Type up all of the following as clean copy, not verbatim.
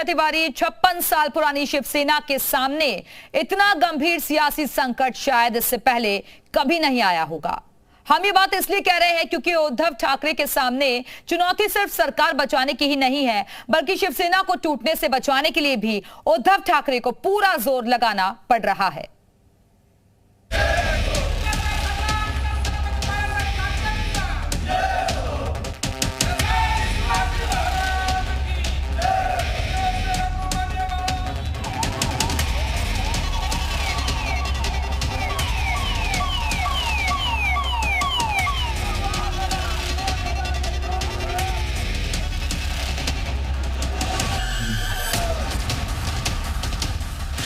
पंकज तिवारी, 56 साल पुरानी शिवसेना के सामने इतना गंभीर सियासी संकट शायद इससे पहले कभी नहीं आया होगा। हम ये बात इसलिए कह रहे हैं क्योंकि उद्धव ठाकरे के सामने चुनौती सिर्फ सरकार बचाने की ही नहीं है, बल्कि शिवसेना को टूटने से बचाने के लिए भी उद्धव ठाकरे को पूरा जोर लगाना पड़ रहा है।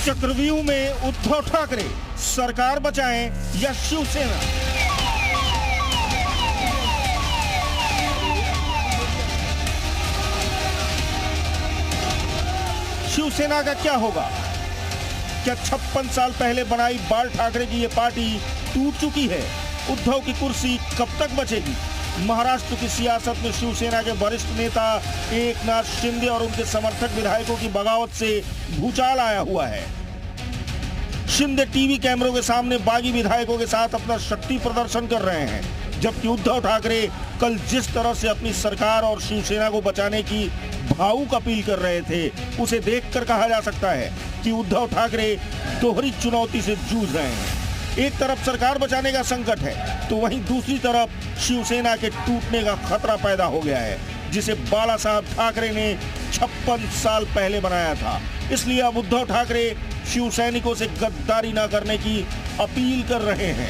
चक्रव्यूह में उद्धव ठाकरे, सरकार बचाएं या शिवसेना। शिवसेना का क्या होगा? क्या 56 साल पहले बनाई बाल ठाकरे की यह पार्टी टूट चुकी है? उद्धव की कुर्सी कब तक बचेगी? महाराष्ट्र की सियासत में शिवसेना के वरिष्ठ नेता एकनाथ शिंदे और उनके समर्थक विधायकों की बगावत से भूचाल आया हुआ है। शिंदे टीवी कैमरों के सामने बागी विधायकों के साथ अपना शक्ति प्रदर्शन कर रहे हैं, जबकि उद्धव ठाकरे कल जिस तरह से अपनी सरकार और शिवसेना को बचाने की भावुक अपील कर रहे थे, उसे देखकर कहा जा सकता है कि उद्धव ठाकरे दोहरी चुनौती से जूझ रहे हैं। एक तरफ सरकार बचाने का संकट है, तो वहीं दूसरी तरफ शिवसेना के टूटने का खतरा पैदा हो गया है, जिसे बाला साहब ठाकरे ने 56 साल पहले बनाया था। इसलिए अब उद्धव ठाकरे शिव सैनिकों से गद्दारी न करने की अपील कर रहे हैं।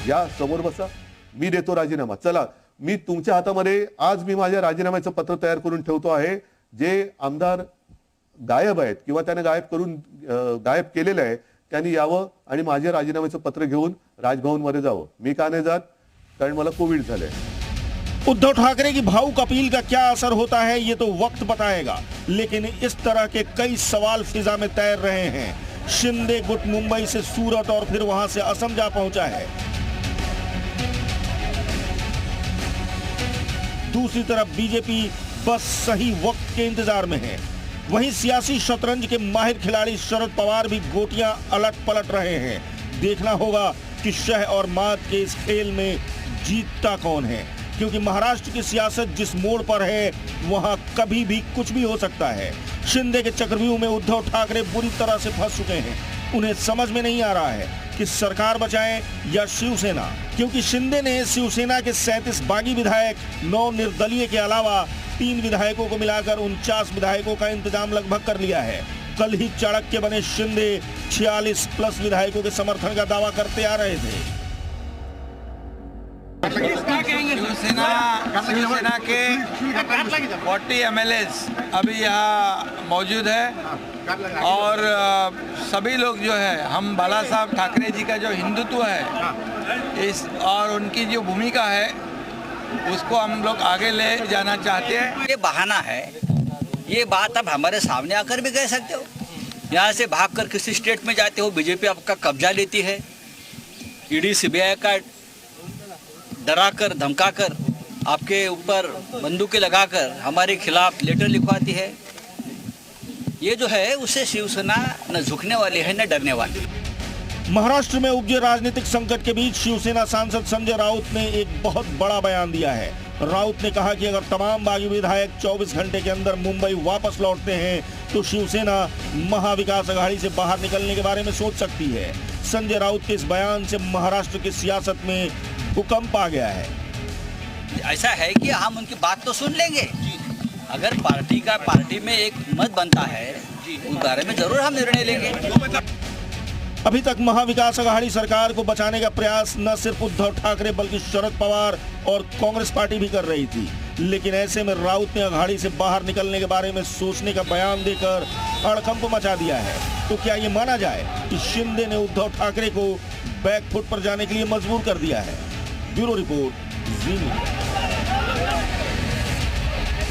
या समोर बसा, मी देतो राजीनामा। चला, मी तुमच्या हातामध्ये आज मी माझ्या राजीनाम्याचं पत्र तयार करून ठेवतो आहे। जे आमदार गायब आहेत किंवा त्याने गायब केलेलं आहे, त्यांनी यावं आणि माझे राजीनाम्याचं पत्र घेऊन राजभवन मध्ये जावं। मी का नाही जात? कारण मला कोविड झालंय। उद्धव ठाकरे की भावुक अपील का क्या असर होता है, ये तो वक्त बताएगा, लेकिन इस तरह के कई सवाल फिजा में तैर रहे हैं। शिंदे गुट मुंबई से सूरत और फिर वहां से असम जा पहुंचा है। दूसरी तरफ बीजेपी बस सही वक्त के इंतजार में है। वहीं सियासी शतरंज के माहिर खिलाड़ी शरद पवार भी गोटियां अलट पलट रहे हैं। देखना होगा कि शह और मात के इस खेल में जीतता कौन है, क्योंकि महाराष्ट्र की सियासत जिस मोड़ पर है, वहां कभी भी कुछ भी हो सकता है। शिंदे के चक्रव्यूह में उद्धव ठाकरे बुरी तरह से फंस चुके हैं। उन्हें समझ में नहीं आ रहा है कि सरकार बचाएं या शिवसेना, क्योंकि शिंदे ने शिवसेना के 37 बागी विधायक, 9 निर्दलीय के अलावा 3 विधायकों को मिलाकर 49 विधायकों का इंतजाम लगभग कर लिया है। कल ही चाणक्य बने शिंदे 46+ विधायकों के समर्थन का दावा करते आ रहे थे। शिवसेना के 40 MLAs अभी यहाँ मौजूद है और सभी लोग जो है, हम बाला साहब ठाकरे जी का जो हिंदुत्व है इस और उनकी जो भूमिका है, उसको हम लोग आगे ले जाना चाहते हैं। ये बहाना है, ये बात आप हमारे सामने आकर भी कह सकते हो। यहाँ से भागकर किसी स्टेट में जाते हो, बीजेपी आपका कब्जा लेती है, ईडी सीबीआई का डराकर धमकाकर आपके ऊपर बंदूकें लगाकर हमारे खिलाफ लेटर लिखवाती है। ये जो है उससे शिवसेना न झुकने वाली है न डरने वाली। महाराष्ट्र में उपजे राजनीतिक संकट के बीच शिवसेना सांसद संजय राउत ने एक बहुत बड़ा बयान दिया है। राउत ने कहा कि अगर तमाम बागी विधायक 24 घंटे के अंदर मुंबई वापस लौटते हैं, तो शिवसेना महाविकास अघाड़ी से बाहर निकलने के बारे में सोच सकती है। संजय राउत के इस बयान से महाराष्ट्र की सियासत में भूकंप आ गया है। ऐसा है कि हम उनकी बात तो सुन लेंगे, अगर पार्टी में एक मत बनता है उस बारे में जरूर हम निर्णय लेंगे। अभी तक महाविकास अघाड़ी सरकार को बचाने का प्रयास न सिर्फ उद्धव ठाकरे बल्कि शरद पवार और कांग्रेस पार्टी भी कर रही थी, लेकिन ऐसे में राउत ने अघाड़ी से बाहर निकलने के बारे में सोचने का बयान देकर हड़कंप मचा दिया है। तो क्या ये माना जाए कि शिंदे ने उद्धव ठाकरे को बैकफुट पर जाने के लिए मजबूर कर दिया है? ब्यूरो रिपोर्ट, जी मीडिया।